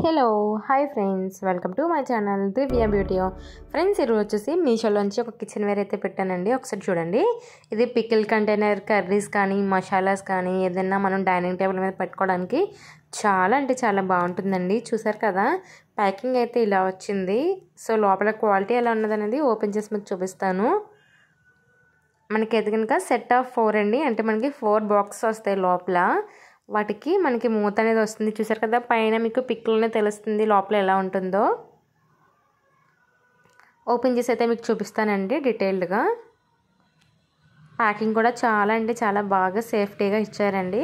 Hello hi friends, welcome to my channel Divya beauty. Friends, ఈరోజు వచ్చేసి మీషోలోంచి ఒక kitchen ware అయితే పెట్టానండి. ఒకసారి చూడండి. ఇది పికిల్ కంటైనర్, కర్రీస్ కానీ మసాలాస్ కానీ ఏదైనా మనం డైనింగ్ టేబుల్ మీద పెట్టుకోవడానికి చాలా అంటే చాలా బాగుంటుందండి. చూసారు కదా, ప్యాకింగ్ అయితే ఇలా వచ్చింది. సో లోపల క్వాలిటీ ఎలా ఉన్నదనేది ఓపెన్ చేసి మీకు చూపిస్తాను. మనకి అయితే కనుక సెట్ ఆఫ్ 4 అండి, అంటే మనకి 4 బాక్స్ వస్తాయి లోపల. వాటికి మనకి మూత అనేది వస్తుంది. చూసారు కదా, పైన మీకు పిక్లోనే తెలుస్తుంది లోపల ఎలా ఉంటుందో. ఓపెన్ చేసి అయితే మీకు చూపిస్తానండి డీటెయిల్డ్గా. ప్యాకింగ్ కూడా చాలా అంటే చాలా బాగా సేఫ్టీగా ఇచ్చారండి,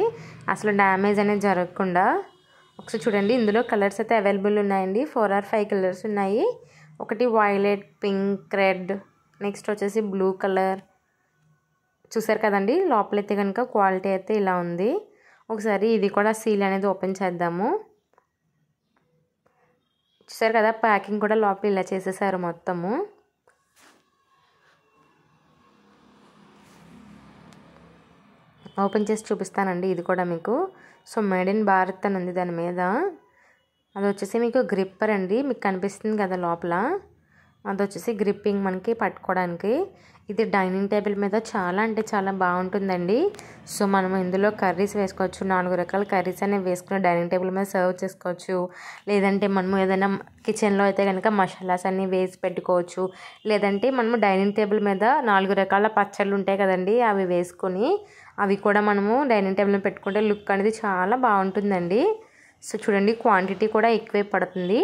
అసలు డ్యామేజ్ అనేది జరగకుండా. ఒకసారి చూడండి, ఇందులో కలర్స్ అయితే అవైలబుల్ ఉన్నాయండి. 4 or 5 కలర్స్ ఉన్నాయి. ఒకటి వైలెట్, పింక్, రెడ్, నెక్స్ట్ వచ్చేసి బ్లూ కలర్. చూసారు కదండి, లోపలైతే కనుక క్వాలిటీ అయితే ఇలా ఉంది. ఒకసారి ఇది కూడా సీల్ అనేది ఓపెన్ చేద్దాము. చూసారు కదా, ప్యాకింగ్ కూడా లోపల ఇలా చేసేసారు మొత్తము. ఓపెన్ చేసి చూపిస్తానండి ఇది కూడా మీకు. సో మేడ్ ఇన్ భారత్ అని ఉంది దాని మీద. అది వచ్చేసి మీకు గ్రిప్పర్ అండి, మీకు కనిపిస్తుంది కదా లోపల. అది వచ్చేసి గ్రిప్పింగ్ మనకి పట్టుకోవడానికి. ఇది డైనింగ్ టేబుల్ మీద చాలా అంటే చాలా బాగుంటుందండి. సో మనం ఇందులో కర్రీస్ వేసుకోవచ్చు, 4 రకాల కర్రీస్ అనేవి వేసుకుని డైనింగ్ టేబుల్ మీద సర్వ్ చేసుకోవచ్చు. లేదంటే మనము ఏదైనా కిచెన్లో అయితే కనుక మసాలాస్ అన్నీ వేసి పెట్టుకోవచ్చు. లేదంటే మనము డైనింగ్ టేబుల్ మీద 4 రకాల పచ్చళ్ళు ఉంటాయి కదండి, అవి వేసుకొని అవి కూడా మనము డైనింగ్ టేబుల్ మీద పెట్టుకుంటే లుక్ అనేది చాలా బాగుంటుందండి. సో చూడండి, క్వాంటిటీ కూడా ఎక్కువే పడుతుంది.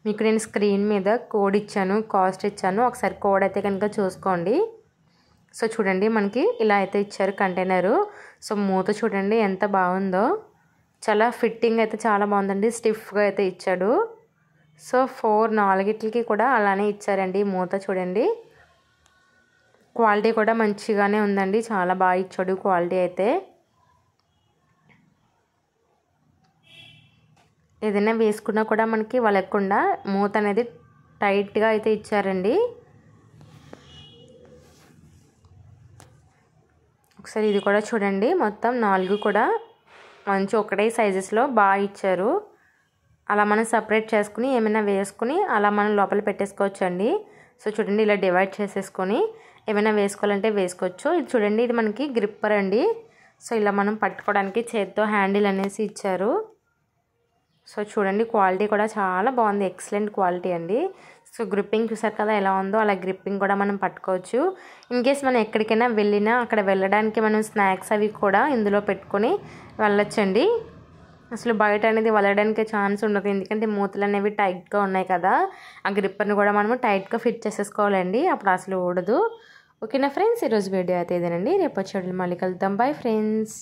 మీకు నేను స్క్రీన్ మీద కోడ్ ఇచ్చాను, కాస్ట్ ఇచ్చాను, ఒకసారి కోడ్ అయితే కనుక చూసుకోండి. సో చూడండి, మనకి ఇలా అయితే ఇచ్చారు కంటైనరు. సో మూత చూడండి ఎంత బాగుందో, చాలా ఫిట్టింగ్ అయితే చాలా బాగుందండి, స్టిఫ్గా అయితే ఇచ్చాడు. సో 4 కూడా అలానే ఇచ్చారండి. మూత చూడండి, క్వాలిటీ కూడా మంచిగానే ఉందండి, చాలా బాగా ఇచ్చాడు క్వాలిటీ అయితే. ఏదైనా వేసుకున్నా కూడా మనకి వలకుండా మూత అనేది టైట్గా అయితే ఇచ్చారండి. ఒకసారి ఇది కూడా చూడండి, మొత్తం 4 కూడా మంచి ఒకటే సైజెస్లో బాగా ఇచ్చారు. అలా మనం సపరేట్ చేసుకుని ఏమైనా వేసుకుని అలా మనం లోపల పెట్టేసుకోవచ్చు అండి. సో చూడండి, ఇలా డివైడ్ చేసేసుకొని ఏమైనా వేసుకోవాలంటే వేసుకోవచ్చు. ఇది చూడండి, ఇది మనకి గ్రిప్పర్ అండి. సో ఇలా మనం పట్టుకోవడానికి చేత్తో హ్యాండిల్ అనేసి ఇచ్చారు. సో చూడండి, క్వాలిటీ కూడా చాలా బాగుంది, ఎక్సలెంట్ క్వాలిటీ అండి. సో గ్రిప్పింగ్ చూసారు కదా ఎలా ఉందో, అలా గ్రిప్పింగ్ కూడా మనం పట్టుకోవచ్చు. ఇన్కేస్ మనం ఎక్కడికైనా వెళ్ళినా అక్కడ వెళ్ళడానికి మనం స్నాక్స్ అవి కూడా ఇందులో పెట్టుకొని వెళ్ళొచ్చండి. అసలు బయట అనేది వెళ్ళడానికి ఛాన్స్ ఉండదు, ఎందుకంటే మూతలు అనేవి టైట్గా ఉన్నాయి కదా. ఆ గ్రిప్పర్ని కూడా మనము టైట్గా ఫిట్ చేసేసుకోవాలండి, అప్పుడు అసలు ఊడదు. ఓకేనా ఫ్రెండ్స్, ఈరోజు వీడియో అయితే ఇదేనండి. రేపు వచ్చే మళ్ళీ కలుద్దాం. Bye friends.